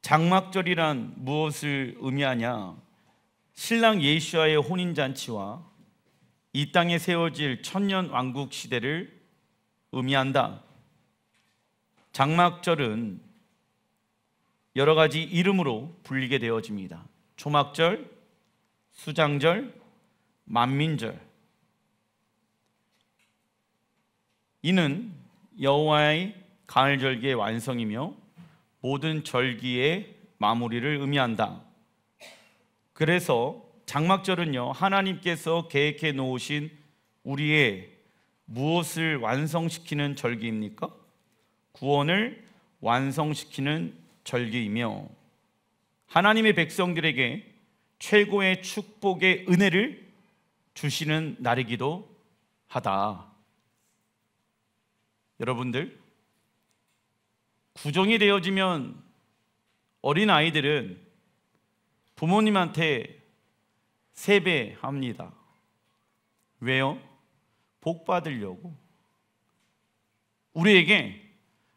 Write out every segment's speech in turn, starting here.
장막절이란 무엇을 의미하냐? 신랑 예수와의 혼인잔치와 이 땅에 세워질 천년 왕국 시대를 의미한다. 장막절은 여러 가지 이름으로 불리게 되어집니다. 초막절, 수장절, 만민절. 이는 여호와의 가을절기의 완성이며 모든 절기의 마무리를 의미한다. 그래서 장막절은요, 하나님께서 계획해 놓으신 우리의 무엇을 완성시키는 절기입니까? 구원을 완성시키는 절기이며 하나님의 백성들에게 최고의 축복의 은혜를 주시는 날이기도 하다. 여러분들, 구정이 되어지면 어린아이들은 부모님한테 세배합니다. 왜요? 복 받으려고. 우리에게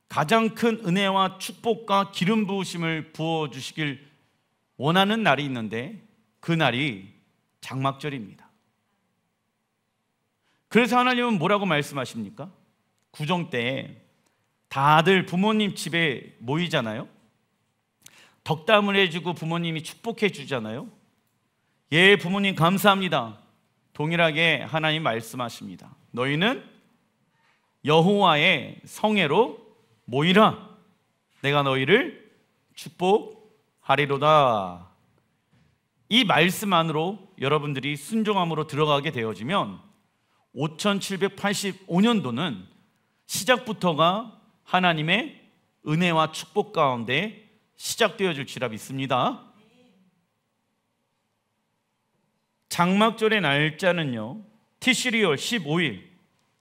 가장 큰 은혜와 축복과 기름 부으심을 부어주시길 원하는 날이 있는데 그 날이 장막절입니다. 그래서 하나님은 뭐라고 말씀하십니까? 구정 때 다들 부모님 집에 모이잖아요. 덕담을 해주고 부모님이 축복해 주잖아요. 예, 부모님 감사합니다. 동일하게 하나님 말씀하십니다. 너희는 여호와의 성회로 모이라. 내가 너희를 축복하리로다. 이 말씀 안으로 여러분들이 순종함으로 들어가게 되어지면 5785년도는 시작부터가 하나님의 은혜와 축복 가운데 시작되어질 줄라 믿습니다. 장막절의 날짜는요, 티시리 월 15일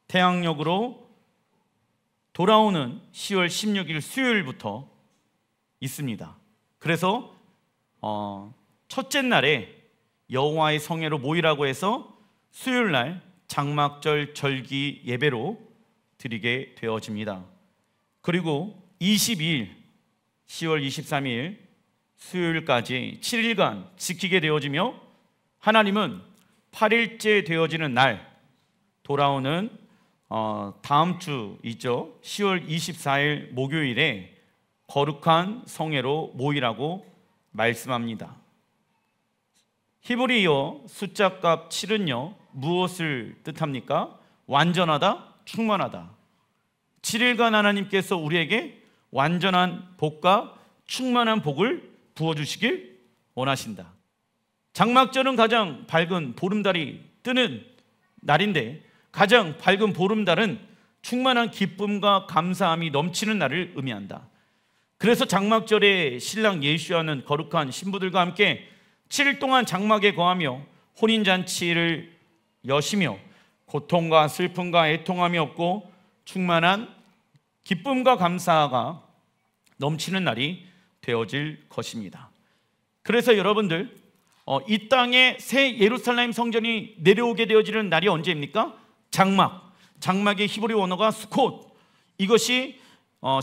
태양력으로 돌아오는 10월 16일 수요일부터 있습니다. 그래서 첫째 날에 여호와의 성회로 모이라고 해서 수요일 날 장막절 절기 예배로 드리게 되어집니다. 그리고 22일 10월 23일 수요일까지 7일간 지키게 되어지며 하나님은 8일째 되어지는 날 돌아오는 다음 주 있죠. 10월 24일 목요일에 거룩한 성회로 모이라고 말씀합니다. 히브리어 숫자값 7은요 무엇을 뜻합니까? 완전하다, 충만하다. 7일간 하나님께서 우리에게 완전한 복과 충만한 복을 부어주시길 원하신다. 장막절은 가장 밝은 보름달이 뜨는 날인데 가장 밝은 보름달은 충만한 기쁨과 감사함이 넘치는 날을 의미한다. 그래서 장막절에 신랑 예수와는 거룩한 신부들과 함께 7일 동안 장막에 거하며 혼인잔치를 여시며 고통과 슬픔과 애통함이 없고 충만한 기쁨과 감사가 넘치는 날이 되어질 것입니다. 그래서 여러분들 이 땅에 새 예루살렘 성전이 내려오게 되어지는 날이 언제입니까? 장막의 히브리 원어가 수콧. 이것이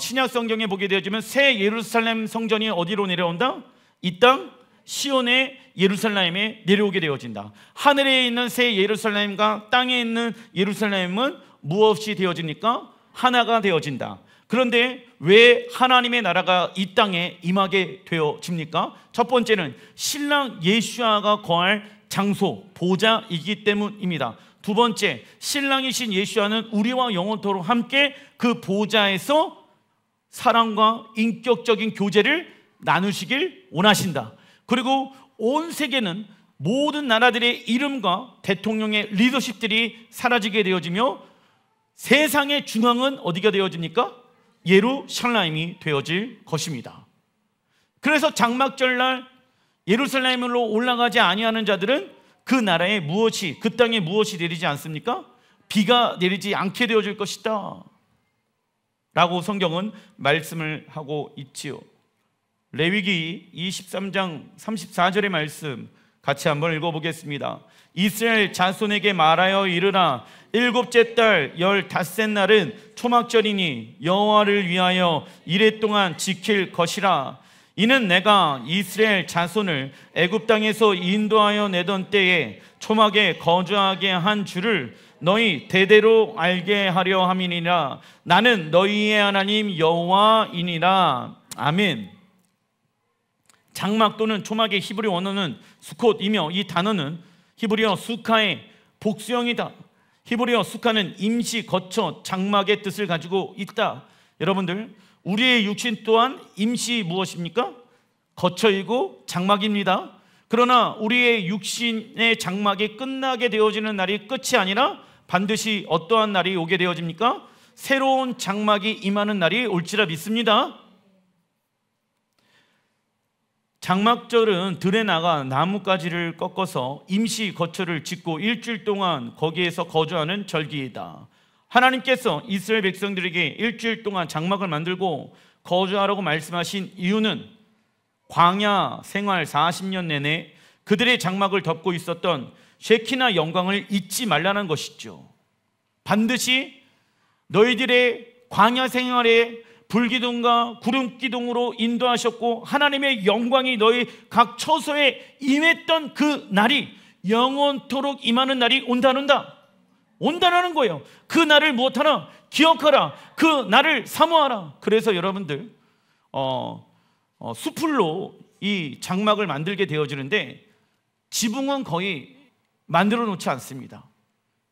신약 성경에 보게 되어지면 새 예루살렘 성전이 어디로 내려온다? 이 땅 시온의 예루살렘에 내려오게 되어진다. 하늘에 있는 새 예루살렘과 땅에 있는 예루살렘은 무엇이 되어집니까? 하나가 되어진다. 그런데 왜 하나님의 나라가 이 땅에 임하게 되어집니까? 첫 번째는 신랑 예수아가 거할 장소, 보좌이기 때문입니다. 두 번째, 신랑이신 예수아는 우리와 영원토록 함께 그 보좌에서 사랑과 인격적인 교제를 나누시길 원하신다. 그리고 온 세계는 모든 나라들의 이름과 대통령의 리더십들이 사라지게 되어지며 세상의 중앙은 어디가 되어집니까? 예루살렘이 되어질 것입니다. 그래서 장막절날 예루살렘으로 올라가지 아니하는 자들은 그 나라에 무엇이, 그 땅에 무엇이 내리지 않습니까? 비가 내리지 않게 되어질 것이다 라고 성경은 말씀을 하고 있지요. 레위기 23장 34절의 말씀 같이 한번 읽어보겠습니다. 이스라엘 자손에게 말하여 이르라. 일곱째 달 15째 날은 초막절이니 여호와를 위하여 이레 동안 지킬 것이라. 이는 내가 이스라엘 자손을 애굽 땅에서 인도하여 내던 때에 초막에 거주하게 한 줄을 너희 대대로 알게 하려 함이니라. 나는 너희의 하나님 여호와이니라. 아멘. 장막 또는 초막의 히브리 원어는 수콧이며 이 단어는 히브리어 수카의 복수형이다. 히브리어 수카는 임시 거처 장막의 뜻을 가지고 있다. 여러분들, 우리의 육신 또한 임시 무엇입니까? 거처이고 장막입니다. 그러나 우리의 육신의 장막이 끝나게 되어지는 날이 끝이 아니라 반드시 어떠한 날이 오게 되어집니까? 새로운 장막이 임하는 날이 올지라 믿습니다. 장막절은 들에 나가 나뭇가지를 꺾어서 임시 거처를 짓고 일주일 동안 거기에서 거주하는 절기이다. 하나님께서 이스라엘 백성들에게 일주일 동안 장막을 만들고 거주하라고 말씀하신 이유는 광야 생활 40년 내내 그들의 장막을 덮고 있었던 쉐키나 영광을 잊지 말라는 것이죠. 반드시 너희들의 광야 생활에 불기둥과 구름기둥으로 인도하셨고 하나님의 영광이 너희 각 처소에 임했던 그 날이 영원토록 임하는 날이 온다는 거예요. 그 날을 무엇하라? 기억하라. 그 날을 사모하라. 그래서 여러분들 수풀로 이 장막을 만들게 되어지는데 지붕은 거의 만들어 놓지 않습니다.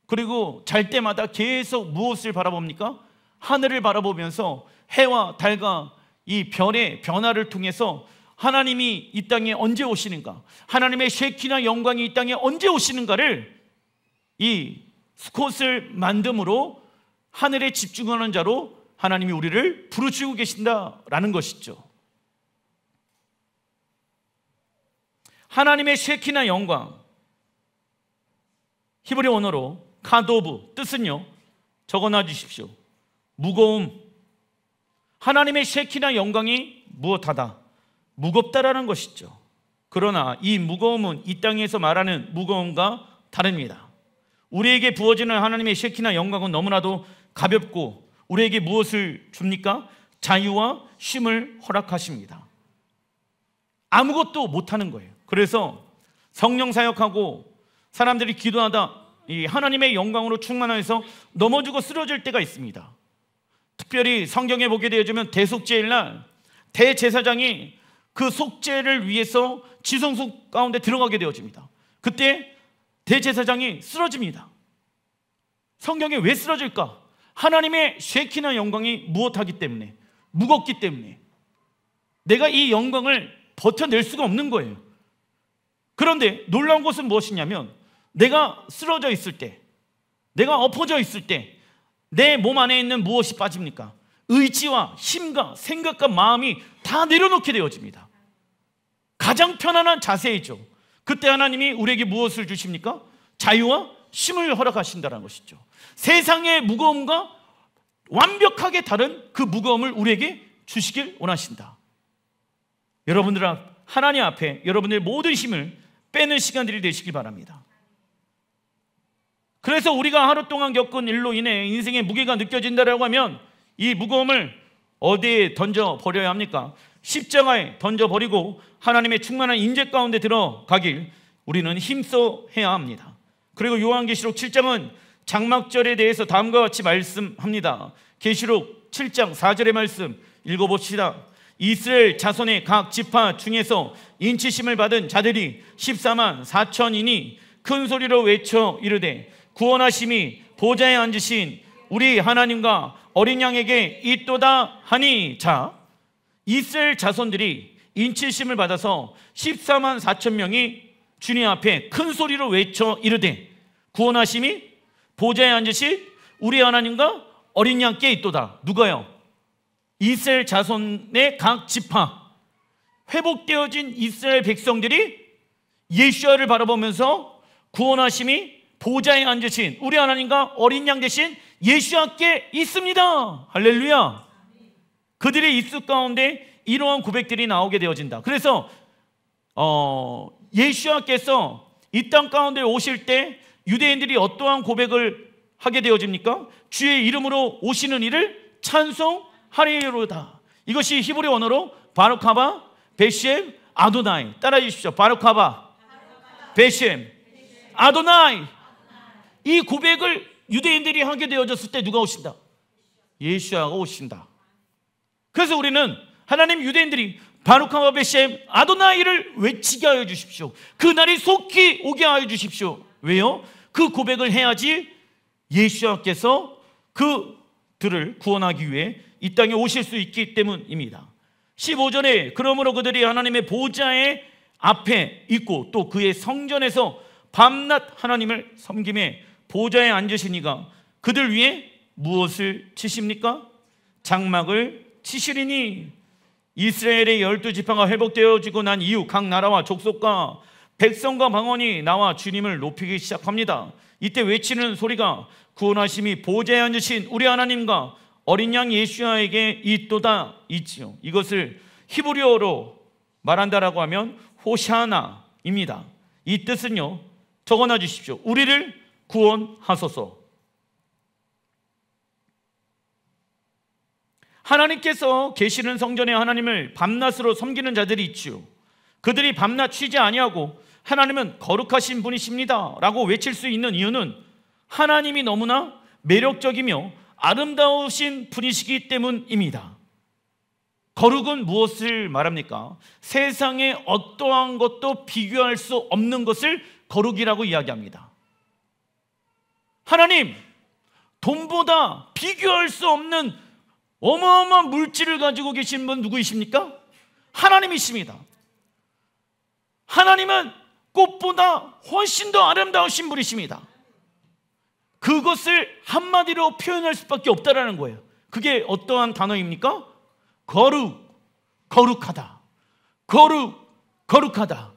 그리고 잘 때마다 계속 무엇을 바라봅니까? 하늘을 바라보면서 해와 달과 이 별의 변화를 통해서 하나님이 이 땅에 언제 오시는가, 하나님의 쉐키나 영광이 이 땅에 언제 오시는가를 이 수콧을 만듦으로 하늘에 집중하는 자로 하나님이 우리를 부르시고 계신다라는 것이죠. 하나님의 쉐키나 영광, 히브리 언어로 카도브, 뜻은요, 적어놔 주십시오. 무거움. 하나님의 쉐키나 영광이 무엇하다? 무겁다라는 것이죠. 그러나 이 무거움은 이 땅에서 말하는 무거움과 다릅니다. 우리에게 부어지는 하나님의 쉐키나 영광은 너무나도 가볍고 우리에게 무엇을 줍니까? 자유와 쉼을 허락하십니다. 아무것도 못하는 거예요. 그래서 성령 사역하고 사람들이 기도하다 이 하나님의 영광으로 충만해서 넘어지고 쓰러질 때가 있습니다. 특별히 성경에 보게 되어지면 대속죄일 날 대제사장이 그 속죄를 위해서 지성소 가운데 들어가게 되어집니다. 그때 대제사장이 쓰러집니다. 성경에 왜 쓰러질까? 하나님의 쉐키나 영광이 무엇하기 때문에, 무겁기 때문에 내가 이 영광을 버텨낼 수가 없는 거예요. 그런데 놀라운 것은 무엇이냐면 내가 쓰러져 있을 때, 내가 엎어져 있을 때 내 몸 안에 있는 무엇이 빠집니까? 의지와 힘과 생각과 마음이 다 내려놓게 되어집니다. 가장 편안한 자세이죠. 그때 하나님이 우리에게 무엇을 주십니까? 자유와 쉼을 허락하신다는 것이죠. 세상의 무거움과 완벽하게 다른 그 무거움을 우리에게 주시길 원하신다. 여러분들 하나님 앞에 여러분의 모든 힘을 빼는 시간들이 되시길 바랍니다. 그래서 우리가 하루 동안 겪은 일로 인해 인생의 무게가 느껴진다라고 하면 이 무거움을 어디에 던져버려야 합니까? 십자가에 던져버리고 하나님의 충만한 인재 가운데 들어가길 우리는 힘써 해야 합니다. 그리고 요한계시록 7장은 장막절에 대해서 다음과 같이 말씀합니다. 계시록 7장 4절의 말씀 읽어봅시다. 이스라엘 자손의 각 지파 중에서 인치심을 받은 자들이 14만 4천이니 큰 소리로 외쳐 이르되 구원하심이 보좌에 앉으신 우리 하나님과 어린 양에게 있도다 하니. 자, 이스라엘 자손들이 인치심을 받아서 14만 4천 명이 주님 앞에 큰 소리로 외쳐 이르되 구원하심이 보좌에 앉으신 우리 하나님과 어린 양께 있도다. 누가요? 이스라엘 자손의 각 지파, 회복되어진 이스라엘 백성들이 예수야를 바라보면서 구원하심이 보좌에 앉으신 우리 하나님과 어린 양 되신 예수야께 있습니다. 할렐루야. 그들의 입술 가운데 이러한 고백들이 나오게 되어진다. 그래서 예수야께서 이 땅 가운데 오실 때 유대인들이 어떠한 고백을 하게 되어집니까? 주의 이름으로 오시는 이를 찬송하리로다. 이것이 히브리 언어로 바르카바 베셈 아도나이. 따라해 주십시오. 바룩하바 베셈 아도나이. 이 고백을 유대인들이 하게 되어졌을 때 누가 오신다? 예수야가 오신다. 그래서 우리는 하나님 유대인들이 바룩하바 베셈 아도나이를 외치게 하여 주십시오. 그날이 속히 오게 하여 주십시오. 왜요? 그 고백을 해야지 예수야께서 그들을 구원하기 위해 이 땅에 오실 수 있기 때문입니다. 15절에 그러므로 그들이 하나님의 보좌의 앞에 있고 또 그의 성전에서 밤낮 하나님을 섬김에 보좌에 앉으시니가 그들 위에 무엇을 치십니까? 장막을 치시리니. 이스라엘의 12지파가 회복되어지고 난 이후 각 나라와 족속과 백성과 방언이 나와 주님을 높이기 시작합니다. 이때 외치는 소리가 구원하심이 보좌에 앉으신 우리 하나님과 어린 양 예수야에게 있도다 있지요. 이것을 히브리어로 말한다라고 하면 호샤나입니다. 이 뜻은요, 적어놔 주십시오. 우리를 구원하소서. 하나님께서 계시는 성전에 하나님을 밤낮으로 섬기는 자들이 있지요. 그들이 밤낮 쉬지 아니하고 하나님은 거룩하신 분이십니다 라고 외칠 수 있는 이유는 하나님이 너무나 매력적이며 아름다우신 분이시기 때문입니다. 거룩은 무엇을 말합니까? 세상에 어떠한 것도 비교할 수 없는 것을 거룩이라고 이야기합니다. 하나님, 돈보다 비교할 수 없는 어마어마한 물질을 가지고 계신 분 누구이십니까? 하나님이십니다. 하나님은 꽃보다 훨씬 더 아름다우신 분이십니다. 그것을 한마디로 표현할 수밖에 없다라는 거예요. 그게 어떠한 단어입니까? 거룩하다. 거룩하다.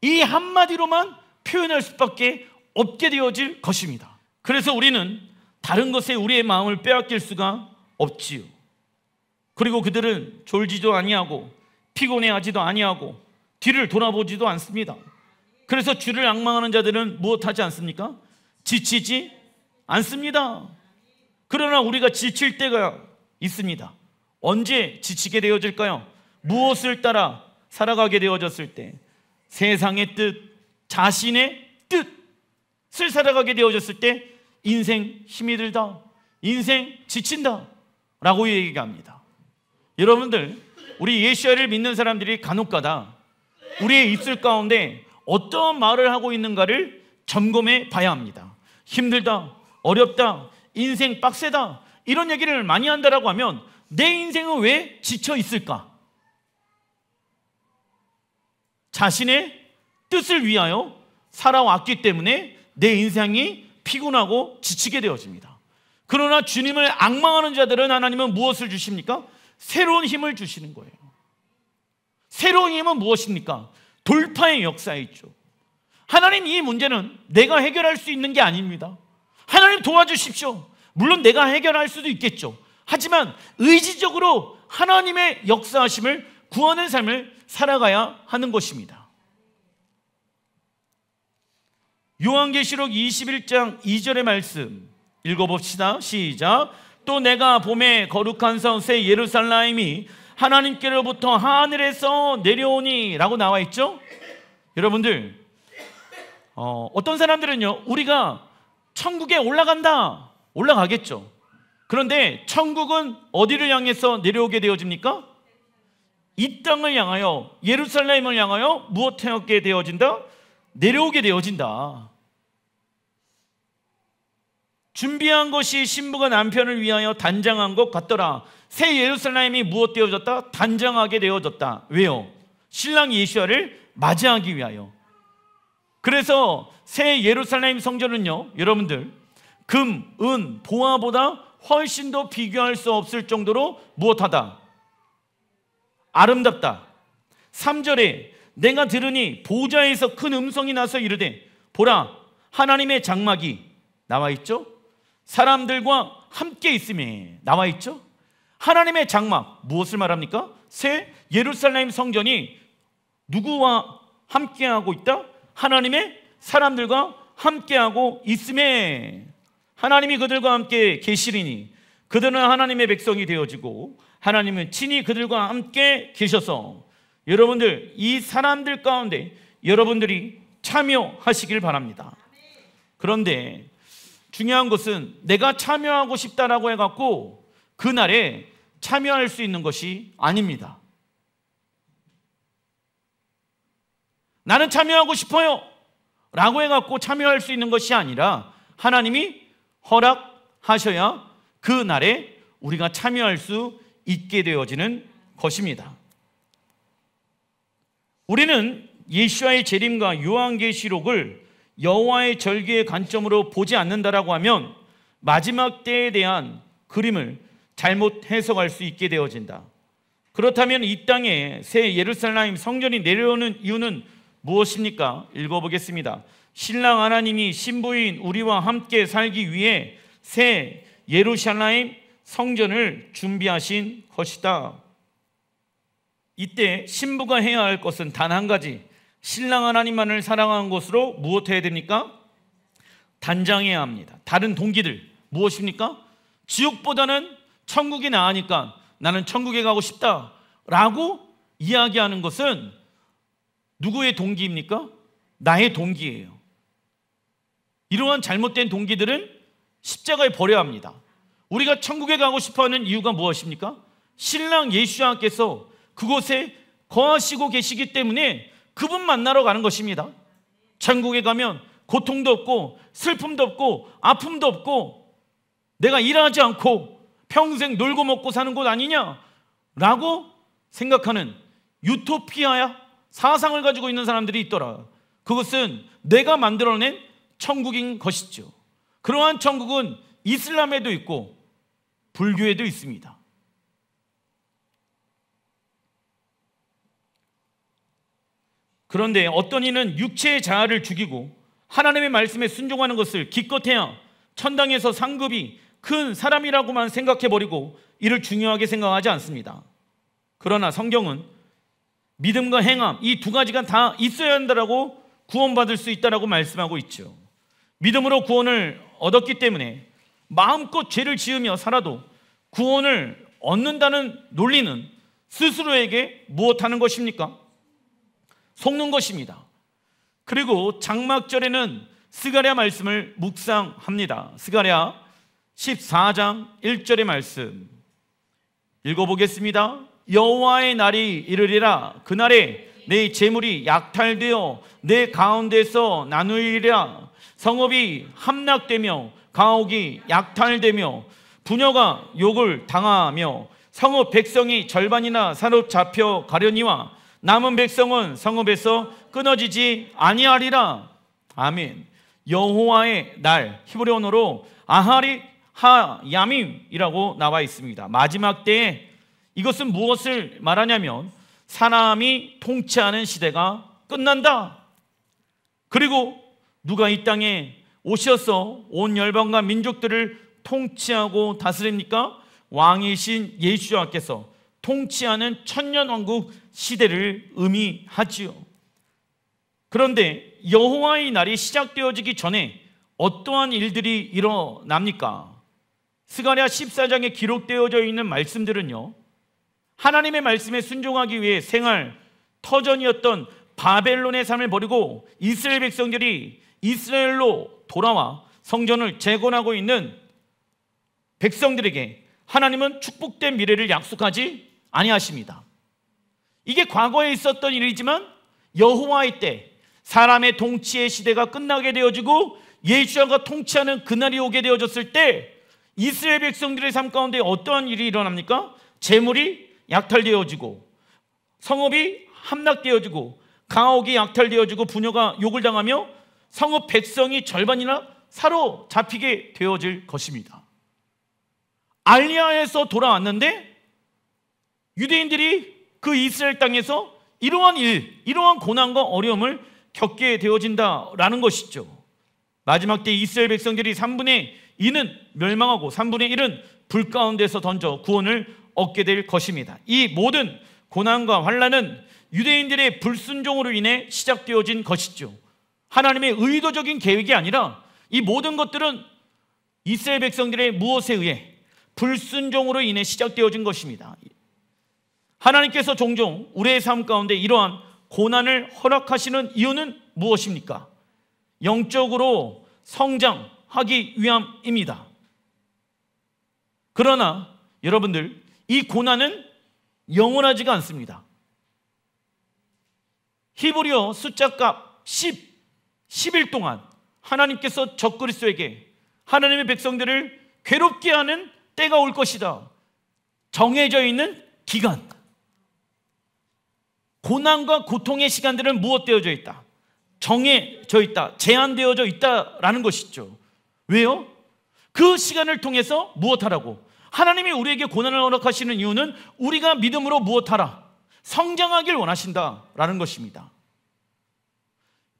이 한마디로만 표현할 수밖에 없게 되어질 것입니다. 그래서 우리는 다른 것에 우리의 마음을 빼앗길 수가 없지요. 그리고 그들은 졸지도 아니하고 피곤해하지도 아니하고 뒤를 돌아보지도 않습니다. 그래서 주를 앙망하는 자들은 무엇하지 않습니까? 지치지 않습니다. 그러나 우리가 지칠 때가 있습니다. 언제 지치게 되어질까요? 무엇을 따라 살아가게 되어졌을 때? 세상의 뜻, 자신의 뜻을 살아가게 되어졌을 때 인생 힘이 들다, 인생 지친다 라고 얘기합니다. 여러분들, 우리 예수야를 믿는 사람들이 간혹가다 우리의 입술 가운데 어떤 말을 하고 있는가를 점검해 봐야 합니다. 힘들다, 어렵다, 인생 빡세다 이런 얘기를 많이 한다라고 하면 내 인생은 왜 지쳐 있을까? 자신의 뜻을 위하여 살아왔기 때문에 내 인생이 피곤하고 지치게 되어집니다. 그러나 주님을 앙망하는 자들은 하나님은 무엇을 주십니까? 새로운 힘을 주시는 거예요. 새로운 힘은 무엇입니까? 돌파의 역사에 있죠. 하나님, 이 문제는 내가 해결할 수 있는 게 아닙니다. 하나님 도와주십시오. 물론 내가 해결할 수도 있겠죠. 하지만 의지적으로 하나님의 역사하심을 구하는 삶을 살아가야 하는 것입니다. 요한계시록 21장 2절의 말씀 읽어봅시다. 시작. 또 내가 봄에 거룩한 성 새 예루살렘이 하나님께로부터 하늘에서 내려오니 라고 나와 있죠. 여러분들, 어떤 사람들은요, 우리가 천국에 올라간다, 올라가겠죠. 그런데 천국은 어디를 향해서 내려오게 되어집니까? 이 땅을 향하여, 예루살렘을 향하여 무엇하게 되어진다? 내려오게 되어진다. 준비한 것이 신부가 남편을 위하여 단장한 것 같더라. 새 예루살렘이 무엇 되어졌다? 단장하게 되어졌다. 왜요? 신랑 예수야를 맞이하기 위하여. 그래서 새 예루살렘 성전은요, 여러분들, 금, 은, 보화보다 훨씬 더 비교할 수 없을 정도로 무엇하다? 아름답다. 3절에 내가 들으니 보좌에서 큰 음성이 나서 이르되 보라, 하나님의 장막이 나와 있죠? 사람들과 함께 있음에 나와 있죠? 하나님의 장막, 무엇을 말합니까? 새 예루살렘 성전이 누구와 함께하고 있다? 하나님의 사람들과 함께하고 있음에 하나님이 그들과 함께 계시리니 그들은 하나님의 백성이 되어지고 하나님은 친히 그들과 함께 계셔서 여러분들, 이 사람들 가운데 여러분들이 참여하시길 바랍니다. 그런데 중요한 것은 내가 참여하고 싶다라고 해갖고 그날에 참여할 수 있는 것이 아닙니다. 나는 참여하고 싶어요 라고 해갖고 참여할 수 있는 것이 아니라 하나님이 허락하셔야 그날에 우리가 참여할 수 있게 되어지는 것입니다. 우리는 예수와의 재림과 요한계시록을 여호와의 절기의 관점으로 보지 않는다라고 하면 마지막 때에 대한 그림을 잘못 해석할 수 있게 되어진다. 그렇다면 이 땅에 새 예루살렘 성전이 내려오는 이유는 무엇입니까? 읽어보겠습니다. 신랑 하나님이 신부인 우리와 함께 살기 위해 새 예루살렘 성전을 준비하신 것이다. 이때 신부가 해야 할 것은 단 한 가지, 신랑 하나님만을 사랑하는 것으로 무엇해야 됩니까? 단장해야 합니다. 다른 동기들 무엇입니까? 지옥보다는 천국이 나으니까 나는 천국에 가고 싶다 라고 이야기하는 것은 누구의 동기입니까? 나의 동기예요. 이러한 잘못된 동기들은 십자가에 버려야 합니다. 우리가 천국에 가고 싶어하는 이유가 무엇입니까? 신랑 예수님께서 그곳에 거하시고 계시기 때문에 그분 만나러 가는 것입니다. 천국에 가면 고통도 없고 슬픔도 없고 아픔도 없고 내가 일하지 않고 평생 놀고 먹고 사는 곳 아니냐라고 생각하는 유토피아야 사상을 가지고 있는 사람들이 있더라. 그것은 내가 만들어낸 천국인 것이죠. 그러한 천국은 이슬람에도 있고 불교에도 있습니다. 그런데 어떤 이는 육체의 자아를 죽이고 하나님의 말씀에 순종하는 것을 기껏해야 천당에서 상급이 큰 사람이라고만 생각해버리고 이를 중요하게 생각하지 않습니다. 그러나 성경은 믿음과 행함 이 두 가지가 다 있어야 한다라고 구원받을 수 있다라고 말씀하고 있죠. 믿음으로 구원을 얻었기 때문에 마음껏 죄를 지으며 살아도 구원을 얻는다는 논리는 스스로에게 무엇하는 것입니까? 속는 것입니다. 그리고 장막절에는 스가랴 말씀을 묵상합니다. 스가랴 14장 1절의 말씀 읽어보겠습니다. 여호와의 날이 이르리라. 그날에 내 재물이 약탈되어 내 가운데서 나누리라. 성읍이 함락되며 가옥이 약탈되며 부녀가 욕을 당하며 성읍 백성이 절반이나 사로잡혀 가려니와 남은 백성은 성읍에서 끊어지지 아니하리라. 아멘. 여호와의 날, 히브리어로 아하리 하야밈이라고 나와 있습니다. 마지막 때에 이것은 무엇을 말하냐면 사람이 통치하는 시대가 끝난다. 그리고 누가 이 땅에 오셔서 온 열방과 민족들을 통치하고 다스립니까? 왕이신 예수님께서 통치하는 천년왕국 시대를 의미하지요. 그런데 여호와의 날이 시작되어지기 전에 어떠한 일들이 일어납니까? 스가랴 14장에 기록되어져 있는 말씀들은요, 하나님의 말씀에 순종하기 위해 생활 터전이었던 바벨론의 삶을 버리고 이스라엘 백성들이 이스라엘로 돌아와 성전을 재건하고 있는 백성들에게 하나님은 축복된 미래를 약속하지 아니하십니다. 이게 과거에 있었던 일이지만 여호와의 때 사람의 통치의 시대가 끝나게 되어지고 예수가 통치하는 그날이 오게 되어졌을 때 이스라엘 백성들의 삶 가운데 어떠한 일이 일어납니까? 재물이 약탈되어지고 성읍이 함락되어지고 가옥이 약탈되어지고 부녀가 욕을 당하며 성읍 백성이 절반이나 사로잡히게 되어질 것입니다. 알리야에서 돌아왔는데 유대인들이 그 이스라엘 땅에서 이러한 일, 이러한 고난과 어려움을 겪게 되어진다라는 것이죠. 마지막 때 이스라엘 백성들이 3분의 2는 멸망하고 3분의 1은 불 가운데서 던져 구원을 얻게 될 것입니다. 이 모든 고난과 환난은 유대인들의 불순종으로 인해 시작되어진 것이죠. 하나님의 의도적인 계획이 아니라 이 모든 것들은 이스라엘 백성들의 무엇에 의해 불순종으로 인해 시작되어진 것입니다. 하나님께서 종종 우리의 삶 가운데 이러한 고난을 허락하시는 이유는 무엇입니까? 영적으로 성장하기 위함입니다. 그러나 여러분들, 이 고난은 영원하지가 않습니다. 히브리어 숫자값 10일 동안 하나님께서 적그리스도에게 하나님의 백성들을 괴롭게 하는 때가 올 것이다. 정해져 있는 기간, 고난과 고통의 시간들은 무엇되어져 있다? 정해져 있다, 제한되어져 있다라는 것이죠. 왜요? 그 시간을 통해서 무엇하라고? 하나님이 우리에게 고난을 허락하시는 이유는 우리가 믿음으로 무엇하라? 성장하길 원하신다라는 것입니다.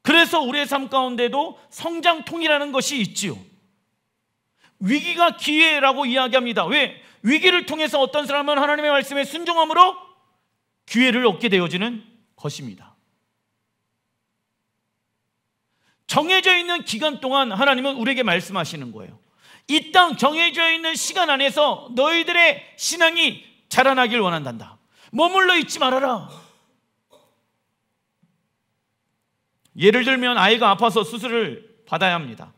그래서 우리의 삶 가운데도 성장통이라는 것이 있지요. 위기가 기회라고 이야기합니다. 왜? 위기를 통해서 어떤 사람은 하나님의 말씀에 순종함으로 기회를 얻게 되어지는 것입니다. 정해져 있는 기간 동안 하나님은 우리에게 말씀하시는 거예요. 이 땅 정해져 있는 시간 안에서 너희들의 신앙이 자라나길 원한단다. 머물러 있지 말아라. 예를 들면 아이가 아파서 수술을 받아야 합니다.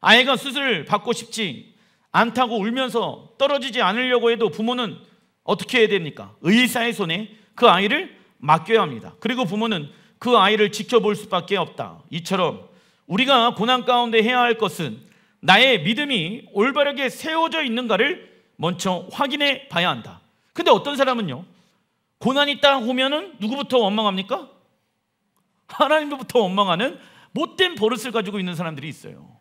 아이가 수술을 받고 싶지 않다고 울면서 떨어지지 않으려고 해도 부모는 어떻게 해야 됩니까? 의사의 손에 그 아이를 맡겨야 합니다. 그리고 부모는 그 아이를 지켜볼 수밖에 없다. 이처럼 우리가 고난 가운데 해야 할 것은 나의 믿음이 올바르게 세워져 있는가를 먼저 확인해 봐야 한다. 근데 어떤 사람은요, 고난이 딱 오면은 누구부터 원망합니까? 하나님부터 원망하는 못된 버릇을 가지고 있는 사람들이 있어요.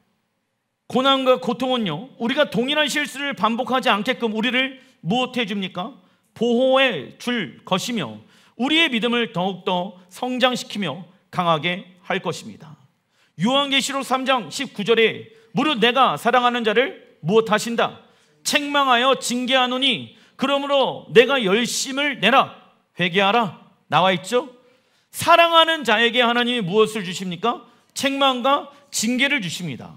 고난과 고통은요, 우리가 동일한 실수를 반복하지 않게끔 우리를 무엇해 줍니까? 보호해 줄 것이며 우리의 믿음을 더욱더 성장시키며 강하게 할 것입니다. 요한계시록 3장 19절에 무릇 내가 사랑하는 자를 무엇하신다? 책망하여 징계하노니 그러므로 내가 열심을 내라 회개하라 나와 있죠? 사랑하는 자에게 하나님이 무엇을 주십니까? 책망과 징계를 주십니다.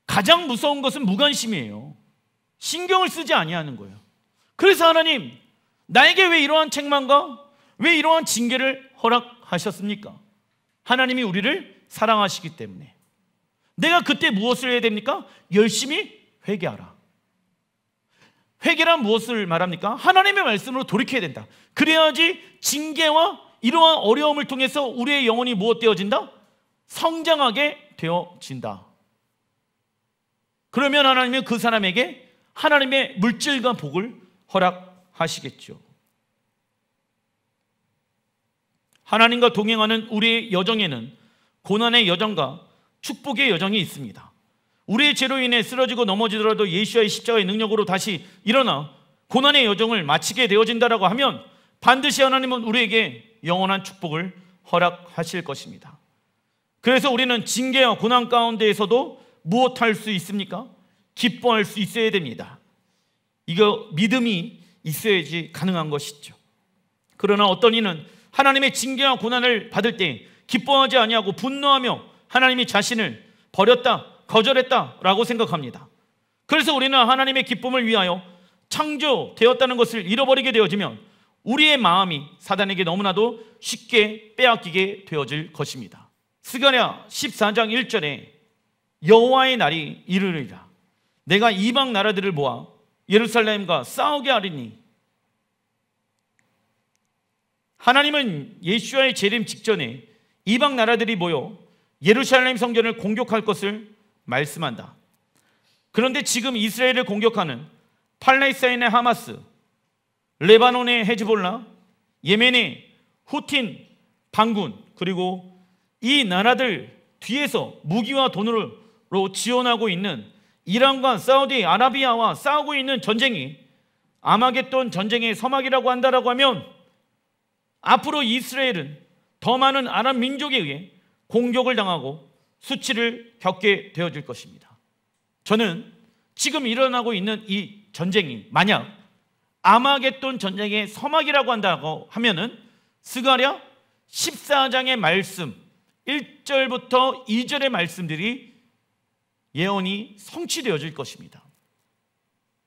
가장 무서운 것은 무관심이에요. 신경을 쓰지 아니하는 거예요. 그래서 하나님, 나에게 왜 이러한 책망과 왜 이러한 징계를 허락하셨습니까? 하나님이 우리를 사랑하시기 때문에. 내가 그때 무엇을 해야 됩니까? 열심히 회개하라. 회개란 무엇을 말합니까? 하나님의 말씀으로 돌이켜야 된다. 그래야지 징계와 이러한 어려움을 통해서 우리의 영혼이 무엇 되어진다? 성장하게 되어진다. 그러면 하나님은 그 사람에게 하나님의 물질과 복을 허락하시겠죠. 하나님과 동행하는 우리의 여정에는 고난의 여정과 축복의 여정이 있습니다. 우리의 죄로 인해 쓰러지고 넘어지더라도 예수의 십자가의 능력으로 다시 일어나 고난의 여정을 마치게 되어진다라고 하면 반드시 하나님은 우리에게 영원한 축복을 허락하실 것입니다. 그래서 우리는 징계와 고난 가운데에서도 무엇할 수 있습니까? 기뻐할 수 있어야 됩니다. 이거 믿음이 있어야지 가능한 것이죠. 그러나 어떤 이는 하나님의 징계와 고난을 받을 때 기뻐하지 아니하고 분노하며 하나님이 자신을 버렸다, 거절했다라고 생각합니다. 그래서 우리는 하나님의 기쁨을 위하여 창조되었다는 것을 잃어버리게 되어지면 우리의 마음이 사단에게 너무나도 쉽게 빼앗기게 되어질 것입니다. 스가랴 14장 1절에 여호와의 날이 이르리라. 내가 이방 나라들을 모아 예루살렘과 싸우게 하리니. 하나님은 예수와의 재림 직전에 이방 나라들이 모여 예루살렘 성전을 공격할 것을 말씀한다. 그런데 지금 이스라엘을 공격하는 팔레스타인의 하마스, 레바논의 헤즈볼라, 예멘의 후틴 반군, 그리고 이 나라들 뒤에서 무기와 돈으로 지원하고 있는 이란과 사우디아라비아와 싸우고 있는 전쟁이 아마겟돈 전쟁의 서막이라고 한다라고 하면 앞으로 이스라엘은 더 많은 아랍 민족에 의해 공격을 당하고 수치를 겪게 되어질 것입니다. 저는 지금 일어나고 있는 이 전쟁이 만약 아마겟돈 전쟁의 서막이라고 한다고 하면은 스가랴 14장의 말씀 1절부터 2절의 말씀들이 예언이 성취되어질 것입니다.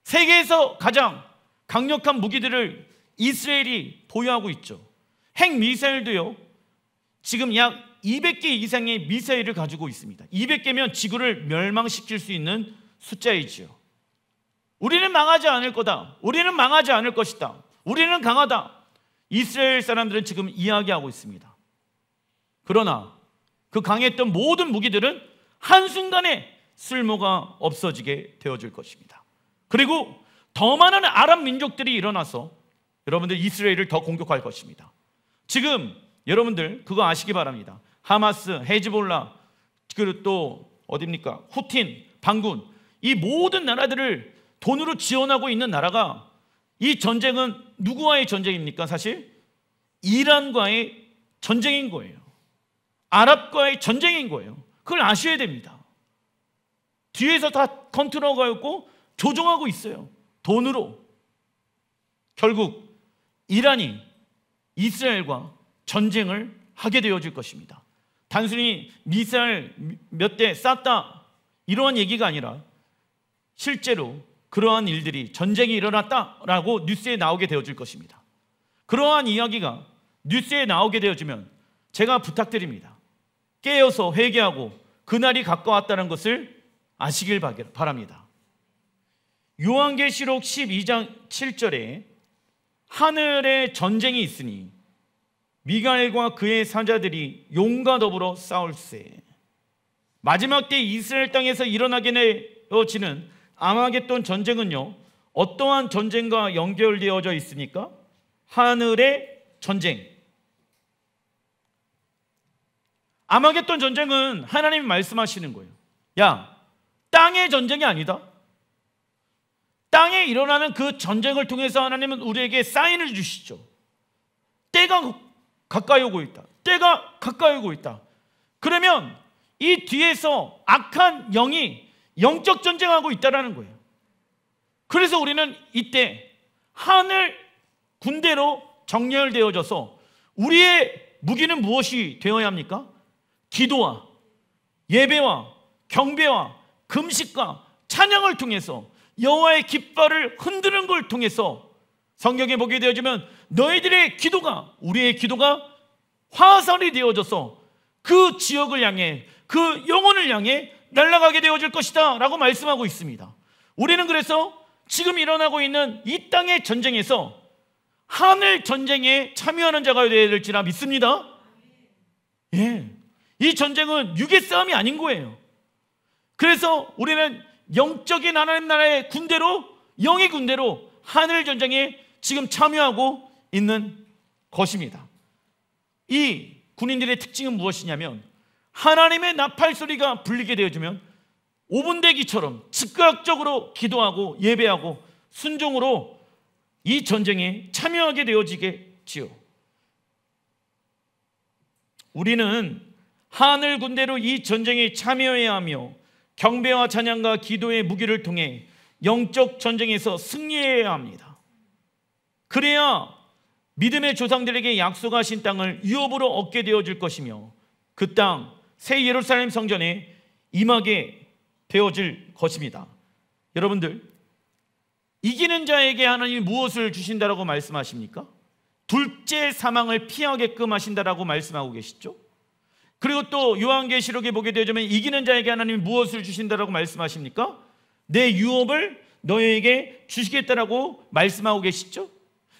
세계에서 가장 강력한 무기들을 이스라엘이 보유하고 있죠. 핵 미사일도요, 지금 약 200개 이상의 미사일을 가지고 있습니다. 200개면 지구를 멸망시킬 수 있는 숫자이지요. 우리는 망하지 않을 거다. 우리는 망하지 않을 것이다. 우리는 강하다. 이스라엘 사람들은 지금 이야기하고 있습니다. 그러나 그 강했던 모든 무기들은 한순간에 쓸모가 없어지게 되어질 것입니다. 그리고 더 많은 아랍 민족들이 일어나서 여러분들 이스라엘을 더 공격할 것입니다. 지금 여러분들 그거 아시기 바랍니다. 하마스, 헤즈볼라, 그리고 또 어디입니까? 후틴, 반군, 이 모든 나라들을 돈으로 지원하고 있는 나라가, 이 전쟁은 누구와의 전쟁입니까? 사실 이란과의 전쟁인 거예요. 아랍과의 전쟁인 거예요. 그걸 아셔야 됩니다. 뒤에서 다 컨트롤하고 있고 조종하고 있어요. 돈으로. 결국 이란이 이스라엘과 전쟁을 하게 되어질 것입니다. 단순히 미사일 몇 대 쐈다 이러한 얘기가 아니라 실제로 그러한 일들이, 전쟁이 일어났다라고 뉴스에 나오게 되어질 것입니다. 그러한 이야기가 뉴스에 나오게 되어지면 제가 부탁드립니다. 깨어서 회개하고 그날이 가까웠다는 것을 아시길 바랍니다. 요한계시록 12장 7절에 하늘에 전쟁이 있으니 미가엘과 그의 사자들이 용과 더불어 싸울세. 마지막 때 이스라엘 땅에서 일어나게 되어지는 아마겟돈 전쟁은요, 어떠한 전쟁과 연결되어져 있습니까? 하늘의 전쟁. 아마겟돈 전쟁은 하나님이 말씀하시는 거예요. 야, 땅의 전쟁이 아니다. 땅에 일어나는 그 전쟁을 통해서 하나님은 우리에게 사인을 주시죠. 때가 가까이 오고 있다. 때가 가까이 오고 있다. 그러면 이 뒤에서 악한 영이 영적 전쟁하고 있다는 거예요. 그래서 우리는 이때 하늘 군대로 정렬되어져서 우리의 무기는 무엇이 되어야 합니까? 기도와 예배와 경배와 금식과 찬양을 통해서 여호와의 깃발을 흔드는 걸 통해서 성경에 보게 되어지면 너희들의 기도가, 우리의 기도가 화살이 되어져서 그 지역을 향해, 그 영혼을 향해 날아가게 되어질 것이다 라고 말씀하고 있습니다. 우리는 그래서 지금 일어나고 있는 이 땅의 전쟁에서 하늘 전쟁에 참여하는 자가 되어야 될지라 믿습니다. 예, 이 전쟁은 육의 싸움이 아닌 거예요. 그래서 우리는 영적인 하나님 나라의 군대로, 영의 군대로 하늘 전쟁에 지금 참여하고 있는 것입니다. 이 군인들의 특징은 무엇이냐면 하나님의 나팔 소리가 불리게 되어지면 5분 대기처럼 즉각적으로 기도하고 예배하고 순종으로 이 전쟁에 참여하게 되어지겠지요. 우리는 하늘 군대로 이 전쟁에 참여해야 하며 경배와 찬양과 기도의 무기를 통해 영적 전쟁에서 승리해야 합니다. 그래야 믿음의 조상들에게 약속하신 땅을 유업으로 얻게 되어질 것이며 그 땅, 새 예루살렘 성전에 임하게 되어질 것입니다. 여러분들, 이기는 자에게 하나님이 무엇을 주신다라고 말씀하십니까? 둘째 사망을 피하게끔 하신다라고 말씀하고 계시죠. 그리고 또 요한계시록에 보게 되면 이기는 자에게 하나님이 무엇을 주신다라고 말씀하십니까? 내 유업을 너에게 주시겠다라고 말씀하고 계시죠.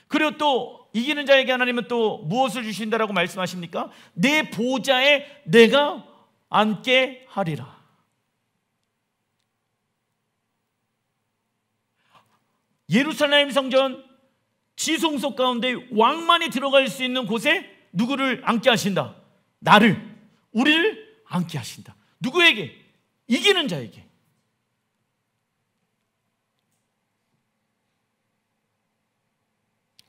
그리고 또 이기는 자에게 하나님은 또 무엇을 주신다라고 말씀하십니까? 내 보좌에 내가 앉게 하리라. 예루살렘 성전 지성소 가운데 왕만이 들어갈 수 있는 곳에 누구를 앉게 하신다? 나를, 우리를 앉게 하신다. 누구에게? 이기는 자에게.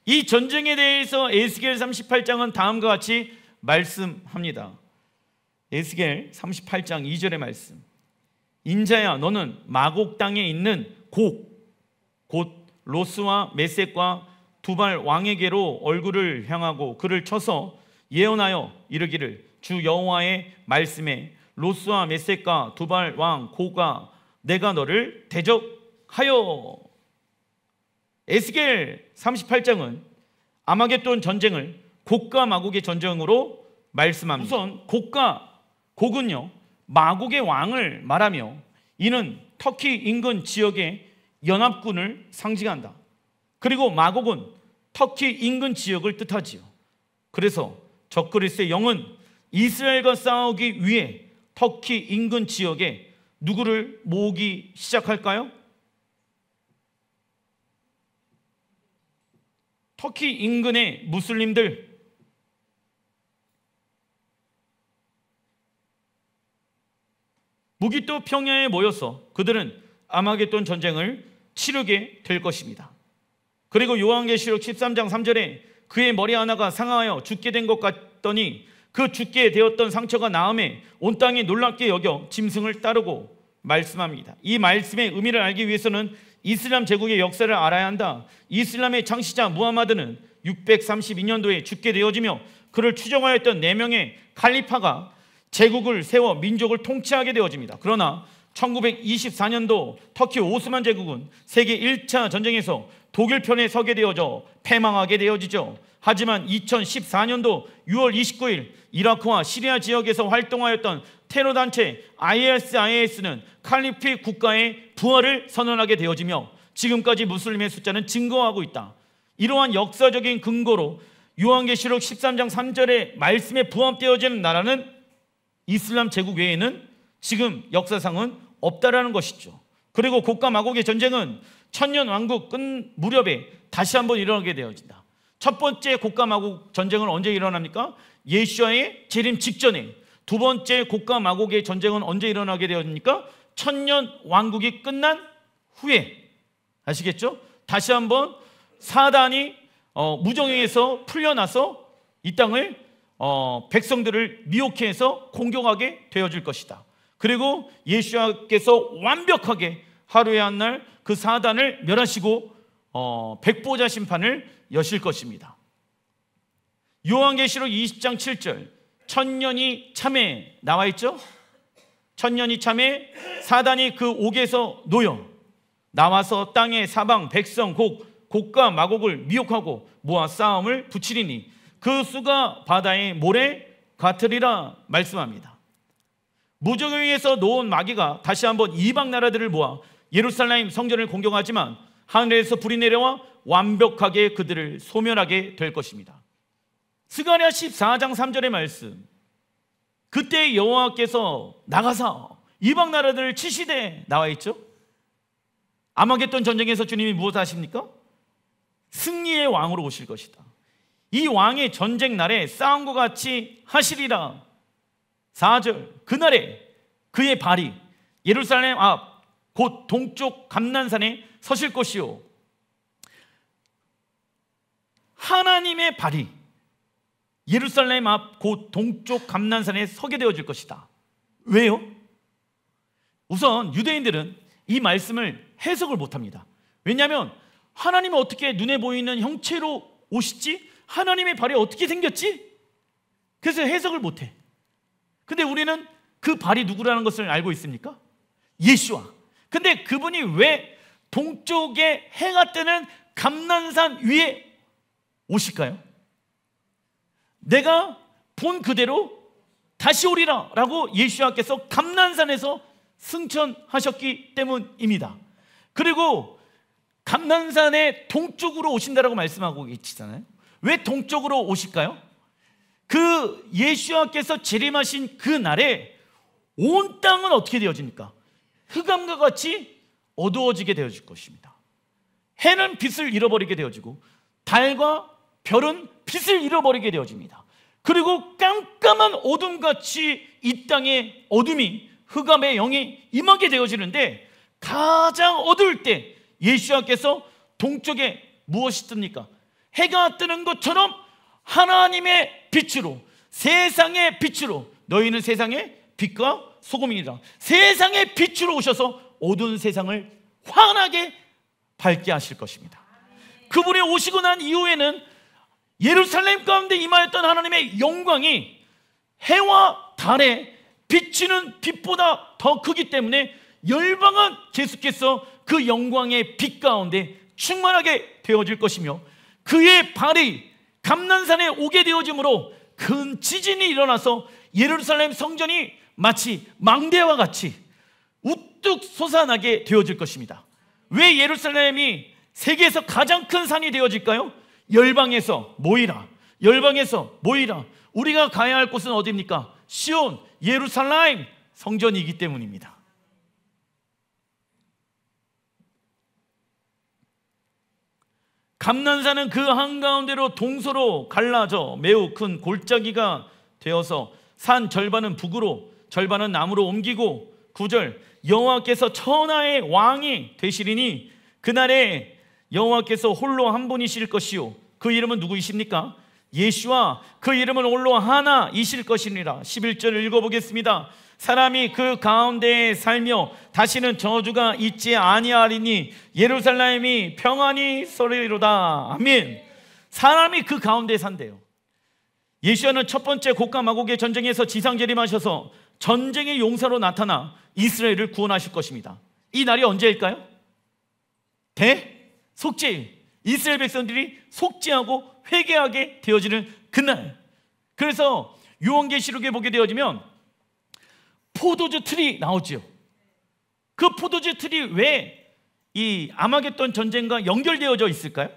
이 전쟁에 대해서 에스겔 38장은 다음과 같이 말씀합니다. 에스겔 38장 2절의 말씀. 인자야, 너는 마곡 땅에 있는 곧 로스와 메섹과 두발 왕에게로 얼굴을 향하고 그를 쳐서 예언하여 이르기를, 주 여호와의 말씀에 로스와 메섹과 두발 왕 고가 내가 너를 대적하여. 에스겔 38장은 아마겟돈 전쟁을 곡과 마곡의 전쟁으로 말씀합니다. 우선 곡은요 마곡의 왕을 말하며 이는 터키 인근 지역의 연합군을 상징한다. 그리고 마곡은 터키 인근 지역을 뜻하지요. 그래서 적그리스의 영은 이스라엘과 싸우기 위해 터키 인근 지역에 누구를 모으기 시작할까요? 터키 인근의 무슬림들, 무기토 평야에 모여서 그들은 아마겟돈 전쟁을 치르게 될 것입니다. 그리고 요한계시록 13장 3절에 그의 머리 하나가 상하여 죽게 된 것 같더니 그 죽게 되었던 상처가 나음에 온 땅이 놀랍게 여겨 짐승을 따르고 말씀합니다. 이 말씀의 의미를 알기 위해서는 이슬람 제국의 역사를 알아야 한다. 이슬람의 창시자 무하마드는 632년도에 죽게 되어지며 그를 추종하였던 4명의 칼리파가 제국을 세워 민족을 통치하게 되어집니다. 그러나 1924년도 터키 오스만 제국은 세계 1차 전쟁에서 독일 편에 서게 되어져 패망하게 되어지죠. 하지만 2014년도 6월 29일 이라크와 시리아 지역에서 활동하였던 테러단체 ISIS는 칼리피 국가의 부활을 선언하게 되어지며 지금까지 무슬림의 숫자는 증거하고 있다. 이러한 역사적인 근거로 요한계시록 13장 3절의 말씀에 부합되어지는 나라는 이슬람 제국 외에는 지금 역사상은 없다라는 것이죠. 그리고 곡과 마곡의 전쟁은 천년 왕국 끝 무렵에 다시 한번 일어나게 되어진다. 첫 번째 곡과 마곡 전쟁은 언제 일어납니까? 예수와의 재림 직전에. 두 번째 곡과 마곡의 전쟁은 언제 일어나게 되었습니까? 천년 왕국이 끝난 후에. 아시겠죠? 다시 한번 사단이 무정행에서 풀려나서 이 땅을 백성들을 미혹해 해서 공격하게 되어질 것이다. 그리고 예수께서 완벽하게 하루에 한 날 그 사단을 멸하시고 백보자 심판을 여실 것입니다. 요한계시록 20장 7절 천년이 참에 나와 있죠? 천년이 참에 사단이 그 옥에서 놓여 나와서 땅의 사방 백성 곡과 마곡을 미혹하고 모아 싸움을 붙이리니 그 수가 바다의 모래 같으리라 말씀합니다. 무저경에서 놓은 마귀가 다시 한번 이방 나라들을 모아 예루살렘 성전을 공격하지만 하늘에서 불이 내려와 완벽하게 그들을 소멸하게 될 것입니다. 스가랴 14장 3절의 말씀, 그때 여호와께서 나가사 이방 나라들을 치시되 나와 있죠. 아마겟돈 전쟁에서 주님이 무엇 하십니까? 승리의 왕으로 오실 것이다. 이 왕의 전쟁 날에 싸움과 같이 하시리라. 4절 그날에 그의 발이 예루살렘 앞 곧 동쪽 감난산에 서실 것이요. 하나님의 발이 예루살렘 앞 곧 동쪽 감난산에 서게 되어질 것이다. 왜요? 우선 유대인들은 이 말씀을 해석을 못합니다. 왜냐하면 하나님은 어떻게 눈에 보이는 형체로 오시지? 하나님의 발이 어떻게 생겼지? 그래서 해석을 못해. 근데 우리는 그 발이 누구라는 것을 알고 있습니까? 예수와. 근데 그분이 왜 동쪽에 해가 뜨는 감난산 위에 오실까요? 내가 본 그대로 다시 오리라 라고 예수와께서 감난산에서 승천하셨기 때문입니다. 그리고 감난산의 동쪽으로 오신다라고 말씀하고 계시잖아요. 왜 동쪽으로 오실까요? 그 예수와께서 재림하신 그 날에 온 땅은 어떻게 되어집니까? 흑암과 같이 어두워지게 되어질 것입니다. 해는 빛을 잃어버리게 되어지고 달과 별은 빛을 잃어버리게 되어집니다. 그리고 깜깜한 어둠같이 이 땅의 어둠이 흑암의 영이 임하게 되어지는데 가장 어두울 때 예수와께서 동쪽에 무엇이 뜹니까? 해가 뜨는 것처럼 하나님의 빛으로, 세상의 빛으로, 너희는 세상의 빛과 소금이니라. 세상의 빛으로 오셔서 어두운 세상을 환하게 밝게 하실 것입니다. 그분이 오시고 난 이후에는 예루살렘 가운데 임하였던 하나님의 영광이 해와 달에 비치는 빛보다 더 크기 때문에 열방은 계속해서 그 영광의 빛 가운데 충만하게 되어질 것이며 그의 발이 감난산에 오게 되어짐으로 큰 지진이 일어나서 예루살렘 성전이 마치 망대와 같이 우뚝 솟아나게 되어질 것입니다. 왜 예루살렘이 세계에서 가장 큰 산이 되어질까요? 열방에서 모이라, 열방에서 모이라. 우리가 가야 할 곳은 어디입니까? 시온, 예루살렘 성전이기 때문입니다. 감난산은 그 한가운데로 동서로 갈라져 매우 큰 골짜기가 되어서 산 절반은 북으로 절반은 남으로 옮기고 9절 여호와께서 천하의 왕이 되시리니 그날에 여호와께서 홀로 한 분이실 것이요 그 이름은 누구이십니까? 예수와 그 이름은 홀로 하나이실 것이니라. 11절 읽어보겠습니다. 사람이 그 가운데에 살며 다시는 저주가 있지 아니하리니 예루살렘이 평안히 서리로다. 아멘. 사람이 그 가운데에 산대요. 예수야는 첫 번째 곡과 마곡의 전쟁에서 지상재림하셔서 전쟁의 용사로 나타나 이스라엘을 구원하실 것입니다. 이 날이 언제일까요? 대속죄일. 이스라엘 백성들이 속죄하고 회개하게 되어지는 그날. 그래서 요한계시록에 보게 되어지면 포도주 틀이 나오지요. 그 포도주 틀이 왜 이 아마겟돈 전쟁과 연결되어져 있을까요?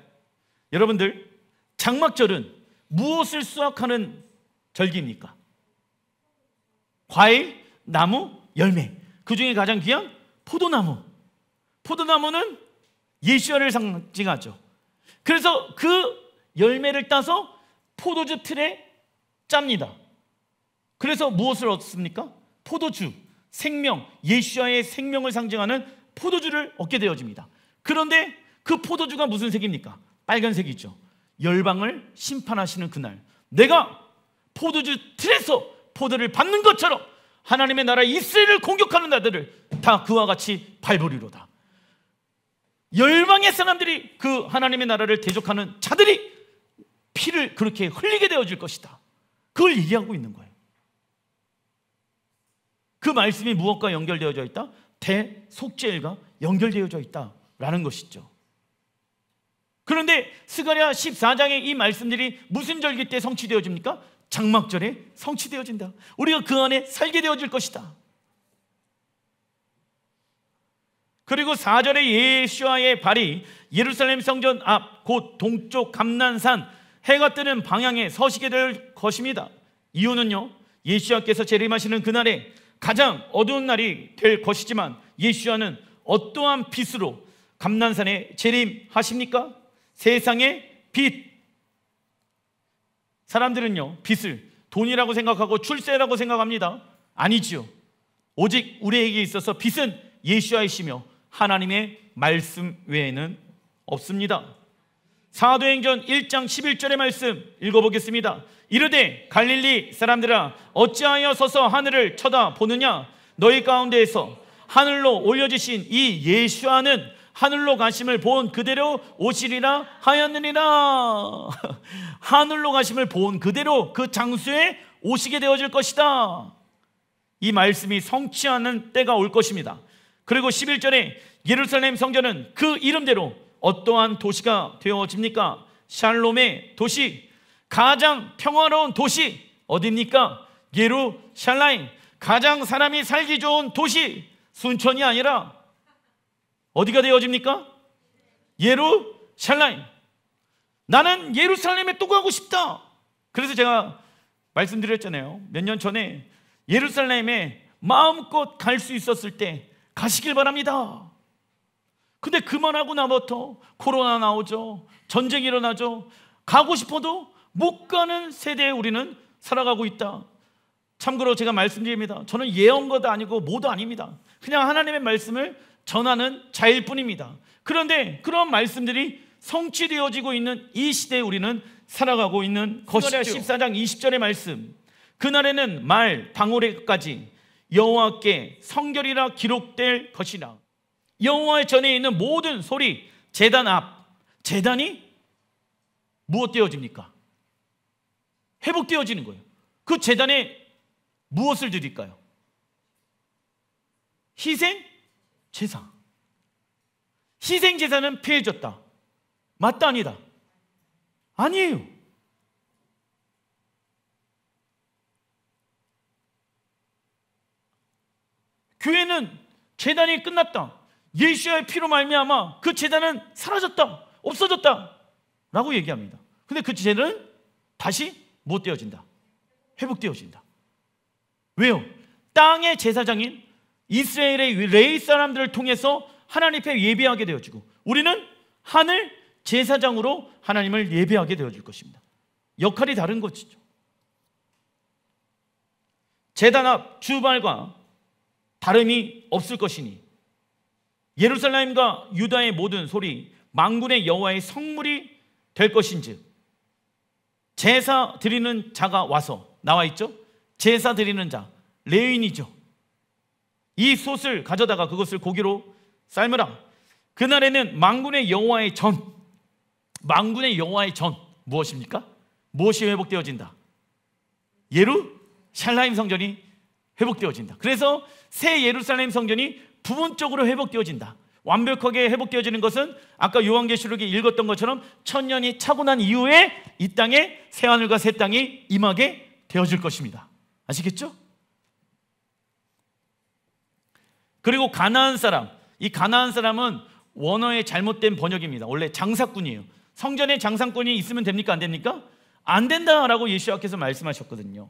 여러분들, 장막절은 무엇을 수확하는 절기입니까? 과일, 나무, 열매. 그 중에 가장 귀한 포도나무. 포도나무는 예수야를 상징하죠. 그래서 그 열매를 따서 포도주 틀에 짭니다. 그래서 무엇을 얻습니까? 포도주, 생명, 예수야의 생명을 상징하는 포도주를 얻게 되어집니다. 그런데 그 포도주가 무슨 색입니까? 빨간색이죠. 열방을 심판하시는 그날, 내가 포도주 틀에서 포도를 받는 것처럼 하나님의 나라 이스라엘을 공격하는 나들을 다 그와 같이 밟으리로다. 열방의 사람들이 그 하나님의 나라를 대적하는 자들이 피를 그렇게 흘리게 되어질 것이다. 그걸 얘기하고 있는 거예요. 그 말씀이 무엇과 연결되어져 있다? 대속죄일과 연결되어져 있다라는 것이죠. 그런데 스가랴 14장의 이 말씀들이 무슨 절기 때 성취되어집니까? 장막절에 성취되어진다. 우리가 그 안에 살게 되어질 것이다. 그리고 4절에 예수와의 발이 예루살렘 성전 앞 곧 동쪽 감난산 해가 뜨는 방향에 서시게 될 것입니다. 이유는요, 예수와께서 재림하시는 그날에 가장 어두운 날이 될 것이지만 예수와는 어떠한 빛으로 감난산에 재림하십니까? 세상의 빛. 사람들은요, 빛을 돈이라고 생각하고 출세라고 생각합니다. 아니지요. 오직 우리에게 있어서 빛은 예수와이시며 하나님의 말씀 외에는 없습니다. 사도행전 1장 11절의 말씀 읽어보겠습니다. 이르되 갈릴리 사람들아 어찌하여 서서 하늘을 쳐다보느냐? 너희 가운데에서 하늘로 올려지신 이 예수와는 하늘로 가심을 본 그대로 오시리라 하였느니라. 하늘로 가심을 본 그대로 그 장소에 오시게 되어질 것이다. 이 말씀이 성취하는 때가 올 것입니다. 그리고 11절에 예루살렘 성전은 그 이름대로 어떠한 도시가 되어집니까? 샬롬의 도시, 가장 평화로운 도시 어디입니까? 예루살렘. 가장 사람이 살기 좋은 도시, 순천이 아니라 어디가 되어집니까? 예루살렘. 나는 예루살렘에 또 가고 싶다. 그래서 제가 말씀드렸잖아요. 몇 년 전에 예루살렘에 마음껏 갈 수 있었을 때 가시길 바랍니다. 근데 그만하고 나부터 코로나 나오죠. 전쟁이 일어나죠. 가고 싶어도 못 가는 세대에 우리는 살아가고 있다. 참고로 제가 말씀드립니다. 저는 예언가도 아니고 뭐도 아닙니다. 그냥 하나님의 말씀을 전하는 자일 뿐입니다. 그런데 그런 말씀들이 성취되어지고 있는 이 시대에 우리는 살아가고 있는 것이죠. 14장 20절의 말씀, 그날에는 말 방울에까지 여호와께 성결이라 기록될 것이라. 여호와의 전에 있는 모든 소리, 제단 앞, 제단이 무엇되어집니까? 회복되어지는 거예요. 그 제단에 무엇을 드릴까요? 희생 제사. 희생 제사는 피해졌다. 맞다 아니다? 아니에요. 교회는 제단이 끝났다, 예수의 피로 말미암아 그 제단은 사라졌다, 없어졌다 라고 얘기합니다. 근데 그 제단은 다시 못 되어진다, 회복되어진다. 왜요? 땅의 제사장인 이스라엘의 레위 사람들을 통해서 하나님 앞에 예배하게 되어지고, 우리는 하늘 제사장으로 하나님을 예배하게 되어질 것입니다. 역할이 다른 것이죠. 제단 앞 주발과 다름이 없을 것이니 예루살렘과 유다의 모든 소리 만군의 여호와의 성물이 될 것인즉, 제사 드리는 자가 와서, 나와 있죠? 제사 드리는 자, 레위인이죠. 이 솥을 가져다가 그것을 고기로 삶으라. 그날에는 만군의 여호와의 전, 만군의 여호와의 전 무엇입니까? 무엇이 회복되어진다? 예루살렘 성전이 회복되어진다. 그래서 새 예루살렘 성전이 부분적으로 회복되어진다. 완벽하게 회복되어지는 것은 아까 요한계시록에 읽었던 것처럼 천년이 차고 난 이후에 이 땅에 새하늘과 새 땅이 임하게 되어질 것입니다. 아시겠죠? 그리고 가나안 사람, 이 가나안 사람은 원어의 잘못된 번역입니다. 원래 장사꾼이에요. 성전에 장사꾼이 있으면 됩니까? 안 됩니까? 안 된다라고 예수와께서 말씀하셨거든요.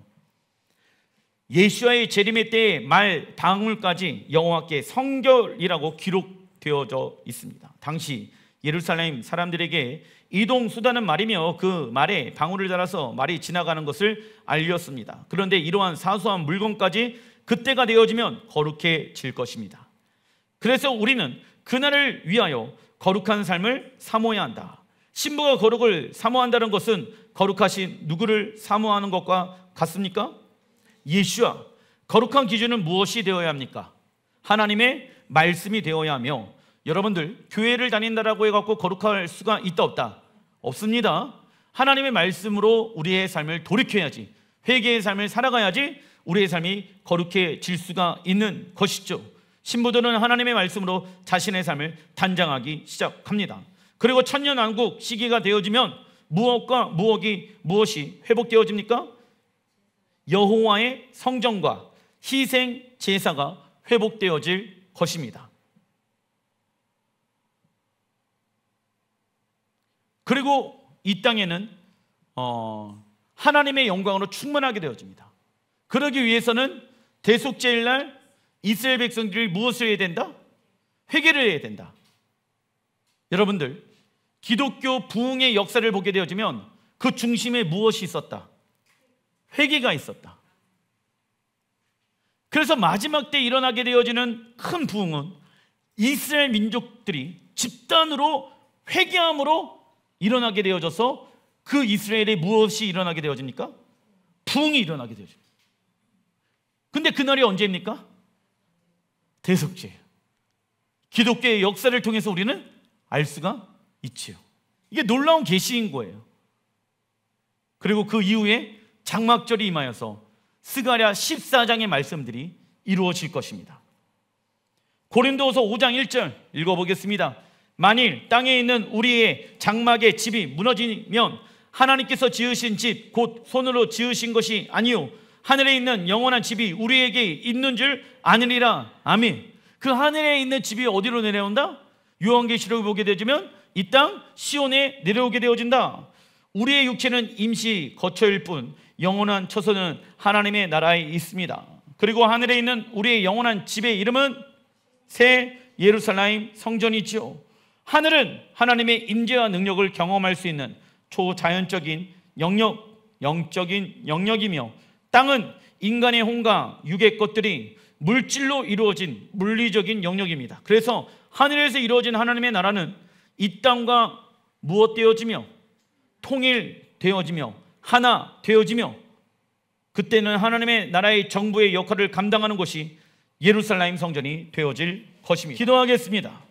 예수와의 재림의 때에 말 방울까지 여호와께 성결이라고 기록되어져 있습니다. 당시 예루살렘 사람들에게 이동 수단은 말이며 그 말에 방울을 달아서 말이 지나가는 것을 알렸습니다. 그런데 이러한 사소한 물건까지 그때가 되어지면 거룩해질 것입니다. 그래서 우리는 그날을 위하여 거룩한 삶을 사모해야 한다. 신부가 거룩을 사모한다는 것은 거룩하신 누구를 사모하는 것과 같습니까? 예수와. 거룩한 기준은 무엇이 되어야 합니까? 하나님의 말씀이 되어야 하며, 여러분들 교회를 다닌다라고 해갖고 거룩할 수가 있다 없다? 없습니다. 하나님의 말씀으로 우리의 삶을 돌이켜야지, 회개의 삶을 살아가야지 우리의 삶이 거룩해질 수가 있는 것이죠. 신부들은 하나님의 말씀으로 자신의 삶을 단장하기 시작합니다. 그리고 천년왕국 시기가 되어지면 무엇이 회복되어집니까? 여호와의 성전과 희생 제사가 회복되어질 것입니다. 그리고 이 땅에는 하나님의 영광으로 충만하게 되어집니다. 그러기 위해서는 대속죄일날 이스라엘 백성들이 무엇을 해야 된다? 회개를 해야 된다. 여러분들, 기독교 부흥의 역사를 보게 되어지면 그 중심에 무엇이 있었다? 회개가 있었다. 그래서 마지막 때 일어나게 되어지는 큰 부흥은 이스라엘 민족들이 집단으로 회개함으로 일어나게 되어져서 그 이스라엘에 무엇이 일어나게 되어집니까? 부흥이 일어나게 되어집니다. 근데 그날이 언제입니까? 대속죄예요. 기독교의 역사를 통해서 우리는 알 수가 있지요. 이게 놀라운 계시인 거예요. 그리고 그 이후에 장막절이 임하여서 스가랴 14장의 말씀들이 이루어질 것입니다. 고린도후서 5장 1절 읽어보겠습니다. 만일 땅에 있는 우리의 장막의 집이 무너지면 하나님께서 지으신 집 곧 손으로 지으신 것이 아니요 하늘에 있는 영원한 집이 우리에게 있는 줄 아느니라. 아멘. 그 하늘에 있는 집이 어디로 내려온다? 요한계시록을 보게 되면 이 땅 시온에 내려오게 되어진다. 우리의 육체는 임시 거처일 뿐 영원한 처소는 하나님의 나라에 있습니다. 그리고 하늘에 있는 우리의 영원한 집의 이름은 새 예루살렘 성전이지요. 하늘은 하나님의 임재와 능력을 경험할 수 있는 초자연적인 영적인 영역이며, 땅은 인간의 혼과 육의 것들이 물질로 이루어진 물리적인 영역입니다. 그래서 하늘에서 이루어진 하나님의 나라는 이 땅과 무엇 되어지며 통일되어지며 하나 되어지며, 그때는 하나님의 나라의 정부의 역할을 감당하는 곳이 예루살렘 성전이 되어질 것입니다. 기도하겠습니다.